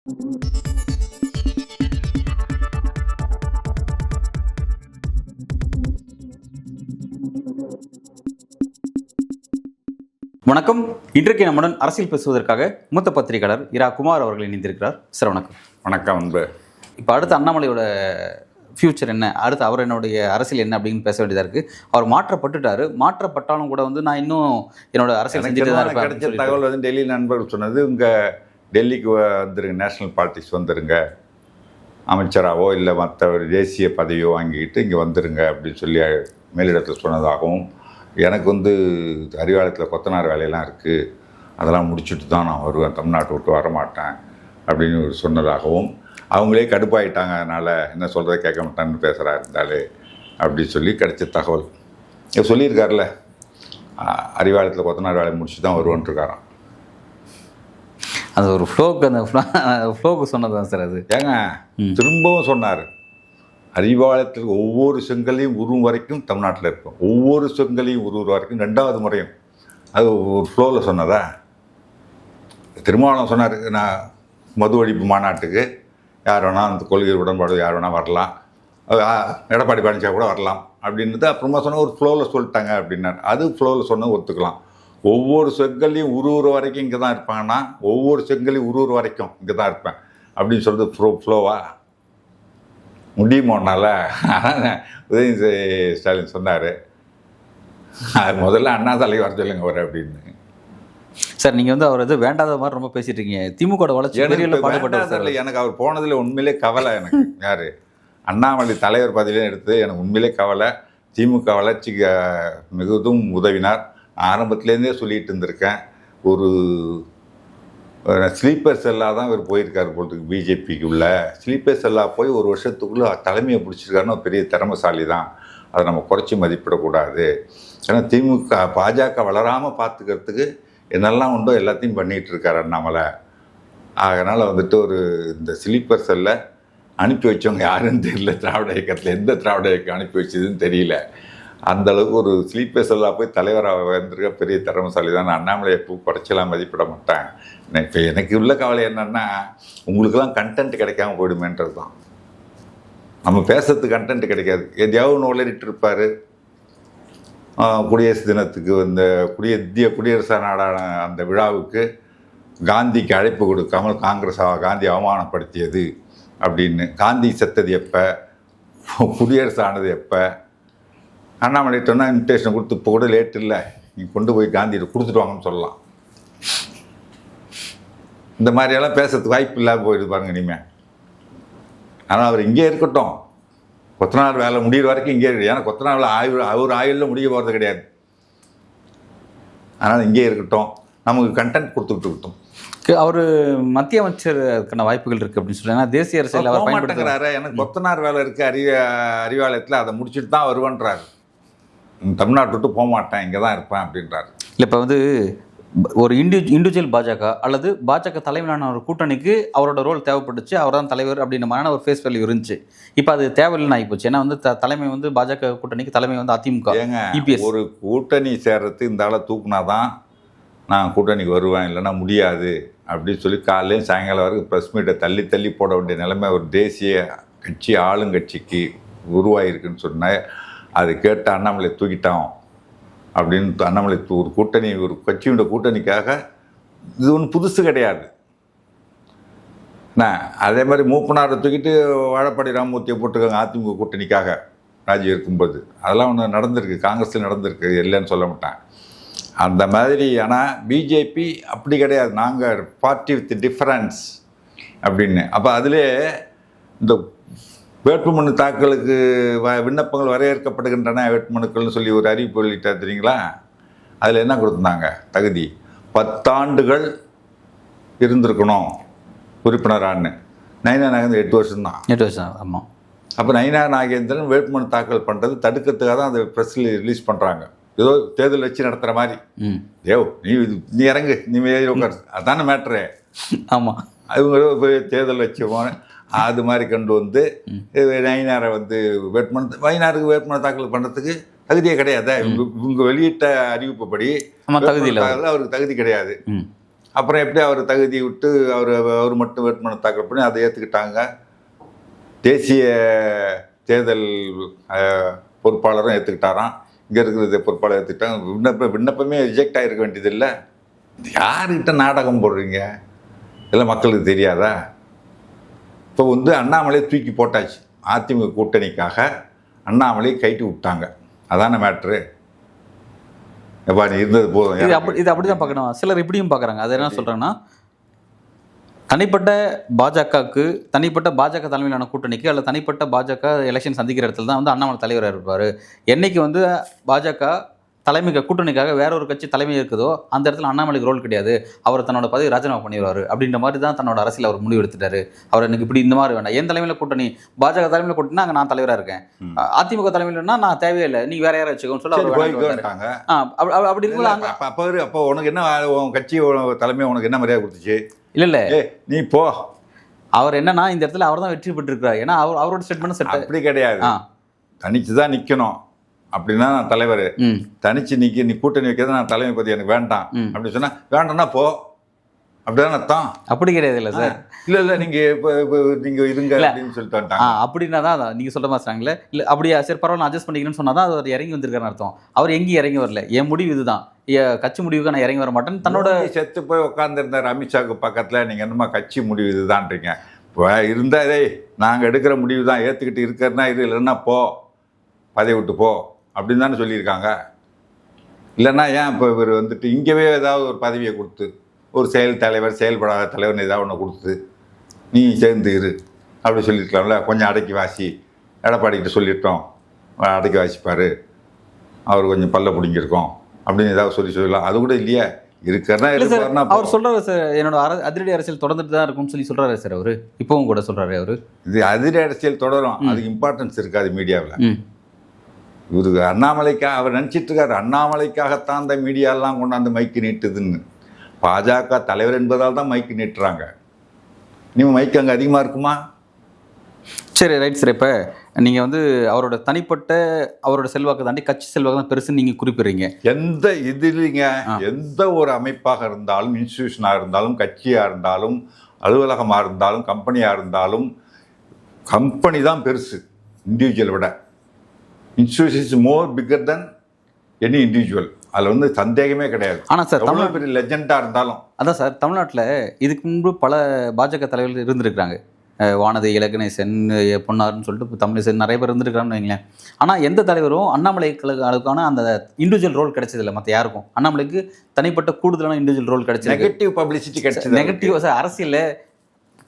வணக்கம். இன்றைக்கு நம்முடன் அரசியல் பேசுவதற்காக மூத்த பத்திரிகையாளர் இரா குமார் அவர்கள் இணைந்திருக்கிறார். சார் வணக்கம். வணக்கம் அன்பு. இப்போ அடுத்து அண்ணாமலையோட ஃபியூச்சர் என்ன, அடுத்து அவர் என்னுடைய அரசியல் என்ன அப்படின்னு பேச வேண்டியதாக இருக்குது. அவர் மாற்றப்பட்டாலும் கூட நான் இன்னும் என்னோட அரசியல் செஞ்சுட்டு தான் இருப்பேன். கிடைச்ச தகவல் டெல்லி நண்பர்கள் சொன்னது, உங்கள் டெல்லிக்கு வந்துருங்க, நேஷ்னல் பார்ட்டிஸ் வந்துருங்க, அமைச்சராகவோ இல்லை மற்ற ஒரு தேசிய பதவியோ வாங்கிக்கிட்டு இங்கே வந்துருங்க அப்படின்னு சொல்லி மேலிடத்தில் சொன்னதாகவும், எனக்கு அறிவாலயத்தில் கொத்தனார் வேலையெல்லாம் இருக்குது, அதெல்லாம் முடிச்சுட்டு தான் நான் வருவேன், தமிழ்நாட்டை விட்டு வரமாட்டேன் அப்படின்னு சொன்னதாகவும், அவங்களே கடுப்பாயிட்டாங்க, அதனால் என்ன சொல்கிறத கேட்க மாட்டான்னு பேசுகிறா இருந்தாலே அப்படின்னு சொல்லி கிடைச்ச தகவல். சொல்லியிருக்காருல, அறிவாலயத்தில் கொத்தனார் வேலையை முடிச்சுட்டு தான் வருவோன்ட்ருக்காராம். அது ஒரு ஃப்ளோக்கு சொன்னது தான் சார். அது ஏங்க திரும்பவும் சொன்னார், அறிவாலயத்தில் ஒவ்வொரு செங்கலையும் உருவும் வரைக்கும் தமிழ்நாட்டில் இருக்கும், ஒவ்வொரு செங்கலையும் உருவுற வரைக்கும் 2வது முறையும். அது ஒரு ஃப்ளோவில் சொன்னதா? திருமாவளவன் சொன்னார், நான் மது ஒழிப்பு மாநாட்டுக்கு யார் வேணால் அந்த கொள்கை உடன்பாடு யார் வேணால் வரலாம், எடப்பாடி பழனிசாமி கூட வரலாம் அப்படின்றது அப்புறமா சொன்ன ஒரு ஃப்ளோவில் சொல்லிட்டாங்க அப்படின்னார். அது ஃப்ளோவில் சொன்னது ஒத்துக்கலாம். ஒவ்வொரு செங்கல்லையும் உருவுற வரைக்கும் இங்கே தான் இருப்பாங்கன்னா, ஒவ்வொரு செங்கலையும் உருவுற வரைக்கும் இங்கே தான் இருப்பேன் அப்படின்னு சொல்கிறது ஃப்ளோவா முடியுமோனால உதயநிதி ஸ்டாலின் சொன்னார், அது முதல்ல அண்ணா தலை வர சொல்லுங்க வர அப்படின்னு. சார் நீங்கள் அவர் வேண்டாத மாதிரி ரொம்ப பேசிட்டு இருக்கீங்க. திமுக வளர்ச்சி எனக்கு அவர் போனதில் உண்மையிலே கவலை. எனக்கு யார் அண்ணாமலை தலைவர் பதவியிலே எடுத்து எனக்கு உண்மையிலே கவலை. திமுக வளர்ச்சிக்கு மிகவும் உதவினார். ஆரம்பத்துலேருந்தே சொல்லிகிட்டு இருந்திருக்கேன். ஒரு ஸ்லீப்பர் செல்லாக தான் இவர் போயிருக்காரு போகிறதுக்கு, பிஜேபிக்கு உள்ள ஸ்லீப்பர் செல்லாக போய் ஒரு வருஷத்துக்குள்ளே தலைமையை பிடிச்சிருக்காருன்னா பெரிய திறமைசாலி தான். அதை நம்ம குறைச்சி மதிப்பிடக்கூடாது. ஏன்னா திமுக பாஜக வளராமல் பார்த்துக்கிறதுக்கு என்னெல்லாம் உண்டோ எல்லாத்தையும் பண்ணிகிட்டு இருக்காரு அண்ணாமலை. அதனால் ஒரு இந்த ஸ்லீப்பர் செல்லை அனுப்பி வச்சவங்க யாருன்னு தெரியல. திராவிட இயக்கத்தில் எந்த திராவிட இயக்கம் அனுப்பி வச்சதுன்னு தெரியல. அந்தளவுக்கு ஒரு ஸ்லீப்பர் செல்லாக போய் தலைவராக வந்திருக்க பெரிய திறமைசாலி தான். நான் அண்ணாமலையை குறைச்சலாம் மதிப்பிட மாட்டேன். இப்போ எனக்கு உள்ள கவலை என்னென்னா, உங்களுக்கெல்லாம் கண்டென்ட் கிடைக்காம போயிடுமேன்றது தான். நம்ம பேசுறதுக்கு கண்டென்ட் கிடைக்காது. எதையாவது ஒன்று உளறிட்டு இருப்பார். குடியரசு தினத்துக்கு இந்திய குடியரசு நாடான அந்த விழாவுக்கு காந்திக்கு அழைப்பு கொடுக்காமல் காங்கிரஸ் காந்தி அவமானப்படுத்தியது அப்படின்னு, காந்தி செத்தது எப்போ, குடியரசு ஆனது எப்போ, அண்ணாமலைட்டோன்னா இன்விடேஷன் கொடுத்து இப்போ கூட லேட் இல்லை, நீங்கள் கொண்டு போய் காந்திகிட்ட கொடுத்துட்டு வாங்கன்னு சொல்லலாம். இந்த மாதிரியெல்லாம் பேசுறதுக்கு வாய்ப்பு இல்லாமல் போயிடுது பாருங்க இனிமேல். ஆனால் அவர் இங்கே இருக்கட்டும், கொத்தனார் வேலை முடிகிற வரைக்கும் இங்கே இருக்குது. ஏன்னா கொத்தனார் வேலை அவர் ஆயுளில் முடிய போகிறது கிடையாது. அதனால் இங்கே இருக்கட்டும், நமக்கு கண்டென்ட் கொடுத்துக்கிட்டு இருக்கட்டும். அவர் மத்திய அமைச்சருக்கான வாய்ப்புகள் இருக்குது அப்படின்னு சொல்லி, ஏன்னா தேசிய அரசியல் அவர் பயன்படுத்துகிறாரு. எனக்கு கொத்தனார் வேலை இருக்குது அறிவாலயத்தில், அதை முடிச்சுட்டு தான் வருவேன்றாரு. தமிழ்நாட்டு விட்டு போக மாட்டேன், இங்கே தான் இருப்பேன் அப்படின்றாரு. இல்லை இப்போ ஒரு இண்டிவிஜுவல் பாஜக அல்லது பாஜக தலைமையிலான ஒரு கூட்டணிக்கு அவரோட ரோல் தேவைப்பட்டுச்சு, அவர் தான் தலைவர் அப்படின்ற மாதிரியான ஒரு ஃபேஸ் வேல்யூ இருந்துச்சு. இப்போ அது தேவையில்லைன்னு ஆகிப்போச்சு. ஏன்னா தலைமை பாஜக கூட்டணிக்கு தலைமை அதிமுக. இபிஎஸ் ஒரு கூட்டணி சேர்றது இந்த ஆளை தூக்குனா தான் நான் கூட்டணிக்கு வருவேன், இல்லைன்னா முடியாது அப்படின்னு சொல்லி காலையிலேயும் சாயங்காலம் வரைக்கும் ப்ரெஸ் மீட்டை தள்ளி போட வேண்டிய நிலைமை ஒரு தேசிய கட்சி ஆளுங்கட்சிக்கு உருவாகிருக்குன்னு சொன்னேன். அது கேட்டு அண்ணாமலை தூக்கிட்டான் அப்படின்னு அண்ணாமலை ஒரு கூட்டணி, ஒரு கட்சியோட கூட்டணிக்காக இது ஒன்றும் புதுசு கிடையாது. அதே மாதிரி மூப்பனாரை தூக்கிட்டு வாழப்பாடி ராமமூர்த்தியை போட்டிருக்காங்க அதிமுக கூட்டணிக்காக ராஜி இருக்கும்போது. அதெல்லாம் ஒன்று நடந்திருக்கு, காங்கிரஸில் நடந்திருக்கு, இல்லைன்னு சொல்ல மாட்டேன். அந்த மாதிரி. ஆனால் பிஜேபி அப்படி கிடையாது, நாங்கள் பார்ட்டி வித் டிஃபரன்ஸ் அப்படின்னு. அப்போ அதிலே இந்த வேட்புமனு தாக்கலுக்கு விண்ணப்பங்கள் வரையறுக்கப்படுகின்றன வேட்புமனுக்கள்னு சொல்லி ஒரு அறிவிப்பு வெளியிட்டா தெரியுங்களா? அதில் என்ன கொடுத்துருந்தாங்க தகுதி? 10 ஆண்டுகள் இருந்திருக்கணும் உறுப்பினரான்னு. நயினா நாகேந்திரன் 8 வருஷம்தான். 8 வருஷம். ஆமாம். அப்போ நயினா நாகேந்திரன் வேட்புமனு தாக்கல் பண்ணுறது தடுக்கிறதுக்காக தான் அந்த ப்ரெஸ்ஸில் ரிலீஸ் பண்ணுறாங்க. ஏதோ தேர்தல் வச்சு நடத்துகிற மாதிரி. நீ இறங்கு, நீ உட்காரு, அதான மேட்ரு. ஆமாம். அவங்க போய் தேர்தல் வச்சு அது மாதிரி கொண்டு நயினாரை வைனாருக்கு வேட்புமனு தாக்கல் பண்ணுறதுக்கு தகுதியே கிடையாது. இவங்க வெளியிட்ட அறிவிப்புப்படி தகுதி இல்லை, அவருக்கு தகுதி கிடையாது. அப்புறம் எப்படி அவர் தகுதி விட்டு அவர் மட்டும் வேட்புமனு தாக்கல் பண்ணி அதை ஏற்றுக்கிட்டாங்க. தேசிய தேர்தல் பொறுப்பாளரும் ஏற்றுக்கிட்டாராம். இங்கே இருக்கிற பொறுப்பாளர் ஏற்றுக்கிட்டாங்க. விண்ணப்பமே ரிஜெக்ட் ஆகிருக்க வேண்டியதில்லை. யார்கிட்ட நாடகம் போடுறீங்க? இதெல்லாம் மக்களுக்கு தெரியாதா? இப்போ வந்து அண்ணாமலை தூக்கி போட்டாச்சு. அதிமுக கூட்டணிக்காக அண்ணாமலை கைட்டு விட்டாங்க. அதான மேட்ரு. எப்பா நீ இருந்தது போதும். இது அப்படி தான் பார்க்கணும். சிலர் இப்படியும் பார்க்குறாங்க. அது என்ன சொல்கிறாங்கன்னா, தனிப்பட்ட பாஜகவுக்கு, தனிப்பட்ட பாஜக தலைமையிலான கூட்டணிக்கு அல்லது தனிப்பட்ட பாஜக எலெக்ஷன் சந்திக்கிற இடத்துல தான் வந்து அண்ணாமலை தலைவராக இருப்பார். என்னைக்கு வந்து பாஜக தலைமைக்கு கூட்டணிக்காக வேற ஒரு கட்சி தலைமை இருக்குதோ அந்த இடத்துல அண்ணாமலைக்கு ரோல் கிடையாது, அவர் தன்னோட பதவி ராஜினாமா பண்ணிடுவார் அப்படின்ற மாதிரி தான் தன்னோட அரசியல் அவர் முடிவு எடுத்துட்டாரு. அவர் எனக்கு இப்படி இந்த மாதிரி வேண்டாம், என் தலைமையில் கூட்டணி பாஜக தலைமையில் கூட்டணி அங்கே நான் தலைவராக இருக்கேன், அதிமுக தலைமையில்னா நான் தேவையில்லை, நீ வேற யாரை வச்சுக்கோன்னு சொல்லி அப்படி இருக்கும்போது அப்போ உனக்கு என்ன கட்சி தலைமை உனக்கு என்ன மரியாதை கொடுத்துச்சு? இல்லை நீ போ. அவர் என்னன்னா இந்த இடத்துல அவர் தான் வெற்றி பெற்றிருக்கிறார். ஏன்னா அவரோட ஸ்டேட்மெண்ட் செட் அப்படி கிடையாது. தனிச்சு தான் நிற்கணும் அப்படின்னா நான் தலைவர். தனிச்சு நீ கூட்டணி வைக்கிறது நான் தலைமை பத்தி எனக்கு வேண்டாம் அப்படின்னு சொன்னா வேண்டாம்னா போ, அப்படிதான் அர்த்தம். அப்படி கிடையாது இல்லை சார். இல்லை நீங்க நீங்க இருங்க அப்படின்னு சொல்லிட்டு வந்துட்டாங்க. அப்படின்னா தான் நீங்க சொல்ல மாட்டாங்களே. இல்லை அப்படியா சரி பரவாயில்ல அட்ஜஸ்ட் பண்ணிக்கணும்னு சொன்னா தான் அவர் இறங்கி வந்திருக்காருன்னு அர்த்தம். அவர் எங்கேயும் இறங்கி வரல. என் முடிவு இதுதான், கட்சி முடிவுக்கு நான் இறங்கி வர மாட்டேன். தன்னோட செத்து போய் உட்காந்துருந்தார் அமித்ஷாவுக்கு பக்கத்துல. நீங்க என்னமா கட்சி முடிவு இதுதான்றீங்க? இருந்தாரே நாங்கள் எடுக்கிற முடிவு தான், ஏற்றுக்கிட்டு இருக்கிறனா இது, இல்லைன்னா போ, பதவி விட்டு போ அப்படின்னு தானே சொல்லியிருக்காங்க. இல்லைன்னா ஏன் இப்போ இவர் வந்துட்டு இங்கேவே ஏதாவது ஒரு பதவியை கொடுத்து ஒரு செயல் தலைவர் செயல்படாத தலைவர்னு ஏதாவது ஒன்று கொடுத்து நீ சேர்ந்து இரு அப்படி சொல்லியிருக்கலாம்ல. கொஞ்சம் அடக்கி வாசி, எடப்பாடிக்கிட்ட சொல்லிட்டோம் அடக்கி வாசிப்பார், அவர் கொஞ்சம் பல்ல பிடிங்கிருக்கோம் அப்படின்னு ஏதாவது சொல்லலாம். அது கூட இல்லையா? இருக்கிறனா அவர் சொல்றாரு சார், என்னோட அதிரடி அரசியல் தொடர்ந்துட்டு தான் இருக்கும்னு சொல்லி சொல்றாரு சார். அவரு இப்பவும் கூட சொல்றாரு. அவரு இது அதிரடி அரசியல் தொடரும், அதுக்கு இம்பார்ட்டன்ஸ் இருக்காது மீடியாவில். இவருக்கு அண்ணாமலைக்காக அவர் நினச்சிட்டு இருக்காரு, அண்ணாமலைக்காகத்தான் அந்த மீடியாலாம் கொண்டாந்து மைக்கு நீட்டுதுன்னு. பாஜக தலைவர் என்பதால் தான் மைக்கு நீட்டுறாங்க. நீங்கள் மைக்கு அங்கே அதிகமாக இருக்குமா? சரி ரைட் சார். இப்போ நீங்கள் வந்து அவரோட தனிப்பட்ட அவரோட செல்வாக்கு தாண்டி கட்சி செல்வாக்கு தான் பெருசுன்னு நீங்கள் குறிப்பிடுறீங்க. எந்த இதுலைங்க எந்த ஒரு அமைப்பாக இருந்தாலும், இன்ஸ்டிடியூஷனாக இருந்தாலும், கட்சியாக இருந்தாலும், அலுவலகமாக இருந்தாலும், கம்பெனியாக இருந்தாலும், கம்பெனி தான் பெருசு இண்டிவிஜுவல் விட. Institution is more bigger then any individual. அதில் வந்து சந்தேகமே கிடையாது. ஆனால் சார் தமிழ் பெரிய லெஜெண்டாக இருந்தாலும் அதான் சார், தமிழ்நாட்டில் இதுக்கு முன்பு பல பாஜக தலைவர்கள் இருந்திருக்கிறாங்க. வானதி, இலகணேசன், பொன்னார்னு சொல்லிட்டு தமிழிசன் நிறைய பேர் இருந்திருக்காங்கன்னு வைங்களேன். ஆனால் எந்த தலைவரும் அண்ணாமலைக்கான அந்த இண்டிவிஜுவல் ரோல் கிடைச்சதில்லை. மற்ற யாருக்கும் அண்ணாமலைக்கு தனிப்பட்ட கூடுதலான இண்டிவிஜுவல் ரோல் கிடைச்சது. நெகட்டிவ் பப்ளிசிட்டி கிடைச்சது. நெகட்டிவ் சார், அரசியல்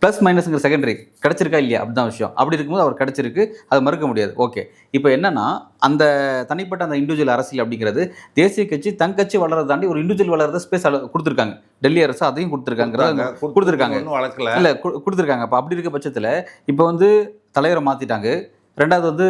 ப்ளஸ் மைனஸுங்கிற செகண்டரி கிடச்சிருக்கா இல்லையா அப்படிதான் விஷயம். அப்படி இருக்கும்போது அவர் கிடச்சிருக்கு, அதை மறுக்க முடியாது. ஓகே, இப்போ என்னன்னா அந்த தனிப்பட்ட அந்த இண்டிவிஜுவல் அரசியல் அப்படிங்கிறது தேசிய கட்சி தன் கட்சி வளர்றதை தாண்டி ஒரு இண்டிவிஜுவல் வளர்றத ஸ்பேஸ் கொடுத்துருக்காங்க. டெல்லி அரசு அதையும் கொடுத்துருக்காங்க. இல்லை கொடுத்துருக்காங்க. அப்போ அப்படி இருக்க பட்சத்தில் இப்போ வந்து தலைவரை மாற்றிட்டாங்க. ரெண்டாவது வந்து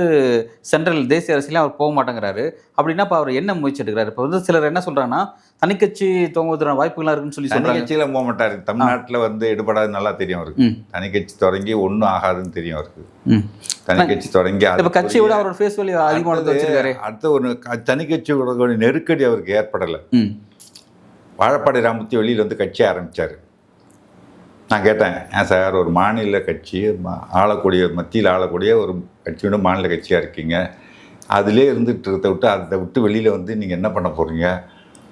சென்ட்ரல் தேசிய அரசியலையும் அவர் போக மாட்டேங்கிறாரு. அப்படின்னா இப்போ அவர் என்ன முயற்சி எடுக்கிறாரு? இப்போ வந்து சிலர் என்ன சொல்கிறாங்கன்னா தனிக்கட்சி துவங்குவதற்கான வாய்ப்புகள்லாம் இருக்குன்னு சொல்லி சொல்கிறாங்க. கட்சியில் போக மாட்டார். தமிழ்நாட்டில் வந்து எடுபடாது நல்லா தெரியும் அவருக்கு. தனிக்கட்சி தொடங்கி ஒன்றும் ஆகாதுன்னு தெரியும் அவருக்கு. தனிக்கட்சி தொடங்கி இப்போ கட்சியை விட அவரோட ஃபேஸ் வேல்யூ அதிகமாக வச்சிருக்காரு. அடுத்த ஒரு தனிக்கட்சியோட நெருக்கடி அவருக்கு ஏற்படலை. வாழப்பாடி ராமூர்த்தி வெளியில் வந்து கட்சி ஆரம்பித்தார். நான் கேட்டேன், ஏன் சார் ஒரு மாநில கட்சி ஆளக்கூடிய மத்தியில் ஆளக்கூடிய ஒரு கட்சியோட மாநில கட்சியாக இருக்கீங்க, அதிலே இருந்துட்டு இருக்க விட்டு அதை விட்டு வெளியில் வந்து நீங்கள் என்ன பண்ண போகிறீங்க,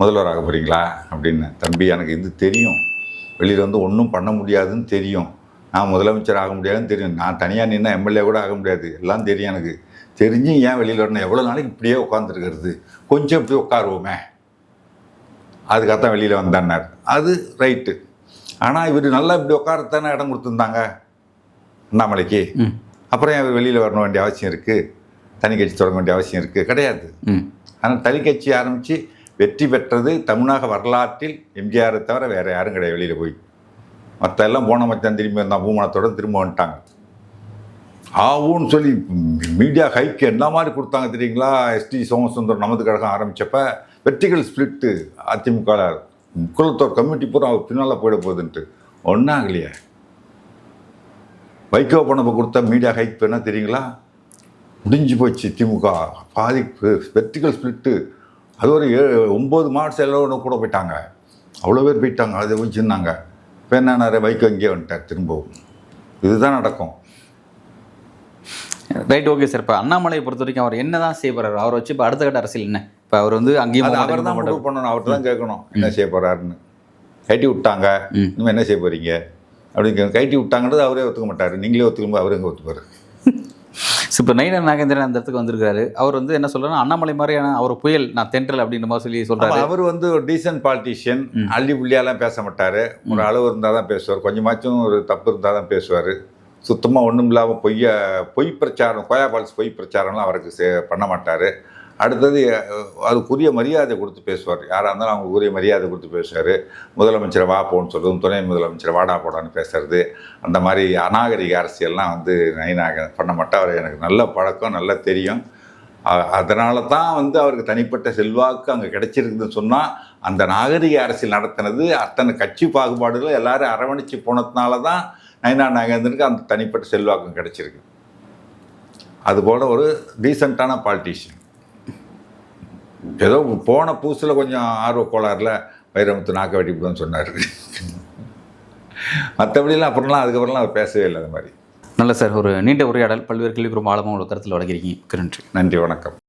முதல்வராக போகிறீங்களா அப்படின்னு. தம்பி எனக்கு இது தெரியும், வெளியில் வந்து ஒன்றும் பண்ண முடியாதுன்னு தெரியும், நான் முதலமைச்சர் ஆக முடியாதுன்னு தெரியும், நான் தனியாக நின்னா எம்எல்ஏ கூட ஆக முடியாது, எல்லாம் தெரியும் எனக்கு. தெரிஞ்சு ஏன் வெளியில் வரணும், எவ்வளோ நாளைக்கு இப்படியே உட்காந்துருக்கிறது, கொஞ்சம் இப்படி உட்காருவோமே, அதுக்காகத்தான் வெளியில் வந்தான்னார். அது ரைட்டு. ஆனால் இவர் நல்லா இப்படி உட்காரத்தானே இடம் கொடுத்துருந்தாங்க அண்ணாமலைக்கு. அப்புறம் இவர் வெளியில் வர வேண்டிய அவசியம் இருக்குது, தனி கட்சி தொடங்க வேண்டிய அவசியம் இருக்குது? கிடையாது. ஆனால் தனி கட்சி ஆரம்பித்து வெற்றி பெற்றது தமிழக வரலாற்றில் எம்ஜிஆரை தவிர வேறு யாரும் கிடையாது. வெளியில் போய் மற்ற எல்லாம் போன மச்சான் திரும்பி வந்தான், பூமணத்தோட திரும்ப வந்துட்டாங்க. ஆவுன்னு சொல்லி மீடியா ஹைக்கு என்ன மாதிரி கொடுத்தாங்க தெரியுங்களா? எஸ்டி சோமசுந்தரம் நமது கழகம் ஆரம்பித்தப்ப வெர்டிகல் ஸ்பிளிட்டு அதிமுக குளத்தோர் கமிட்டி பூரா அவர் பின்னால் போயிட போகுதுன்ட்டு ஒன்றும் ஆகலையே. வைகோ பணப்பை கொடுத்தா மீடியா ஹைக் பண்ணா தெரியுங்களா? முடிஞ்சு போச்சு. திமுக பாதி வெர்டிகல் ஸ்பிளிட்டு. அது ஒரு 9 மாவட்ட செயலோட கூட போயிட்டாங்க. அவ்வளோ பேர் போயிட்டாங்க, அதை வச்சுருந்தாங்க. இப்போ என்ன வைகோ இங்கே வந்துட்டார் திரும்பவும். இதுதான் நடக்கும். Right, okay sir. இப்போ அண்ணாமலையை பொறுத்த வரைக்கும் அவர் என்ன தான் செய்ய போகிறார்? அவரை வச்சு இப்போ அடுத்த கட்ட அரசியல் என்ன? இப்போ அவர் வந்து அங்கேயும் அவர் தான் முடிவு பண்ணணும், அவர்கிட்ட தான் கேட்கணும் என்ன செய்ய போகிறாருன்னு. கைட்டி விட்டாங்க, இன்னும் என்ன செய்ய போகிறீங்க அப்படின்னு கைட்டி விட்டாங்கன்றது அவரே ஒத்துக்க மாட்டார். நீங்களே ஒத்துக்கும்போது அவரே எங்கே ஒத்துப்பார்? இப்போ நயினார் நாகேந்திரன் அந்த இடத்துக்கு வந்திருக்காரு. அவர் வந்து என்ன சொல்றாருன்னா, அண்ணாமலை மாதிரியான அவர் புயல், நான் தென்றல் அப்படின்ற மாதிரி சொல்லி சொல்றாரு. அவர் வந்து ஒரு டீசன்ட் பாலிட்டிஷியன், அள்ளி புள்ளியாலாம் பேச மாட்டார். ஒரு அளவு இருந்தால் தான் பேசுவார், கொஞ்சமாச்சும் ஒரு தப்பு இருந்தால் தான் பேசுவார். சுத்தமாக ஒன்றும் இல்லாமல் பொய் பிரச்சாரம், கோயா பாலிஸ் பொய் பிரச்சாரம்லாம் அவருக்கு பண்ண மாட்டார். அடுத்தது அதுக்குரிய மரியாதை கொடுத்து பேசுவார். யாராக இருந்தாலும் அவங்களுக்கு உரிய மரியாதை கொடுத்து பேசுவார். முதலமைச்சரை வா போன்னு சொல்கிறதும், துணை முதலமைச்சரை வாடா போடான்னு பேசுறது, அந்த மாதிரி அநாகரிக அரசியல்லாம் வந்து நயினாக பண்ண மாட்டார். அவர் எனக்கு நல்ல பழக்கம், நல்லா தெரியும். அதனால தான் வந்து அவருக்கு தனிப்பட்ட செல்வாக்கு அங்கே கிடைச்சிருக்குதுன்னு சொன்னால், அந்த நாகரிக அரசியல் நடத்தினது அத்தனை கட்சி பாகுபாடுகள் எல்லாரும் அரவணைச்சு போனதுனால தான் நயினார் நாகேந்திரனுக்கு அந்த தனிப்பட்ட செல்வாக்கும் கிடைச்சிருக்கு. அதுபோல் ஒரு டீசெண்டான பாலிட்டிஷியன். ஏதோ போன புதுசில் கொஞ்சம் ஆர்வ கோளாறுல வைரமுத்து நாக்க வெட்டிவிடுன்னு சொன்னார். மற்றபடிலாம் அப்புறம்லாம் அதுக்கப்புறம்லாம் அவர் பேசவே இல்லை. அது மாதிரி. நல்ல சார், ஒரு நீண்ட உரையாடல், பல்வேறு கேள்விக்கு ரொம்ப ஆழமாக உள்ள கருத்தில் வழங்கியிருக்கீங்க. நன்றி. நன்றி, வணக்கம்.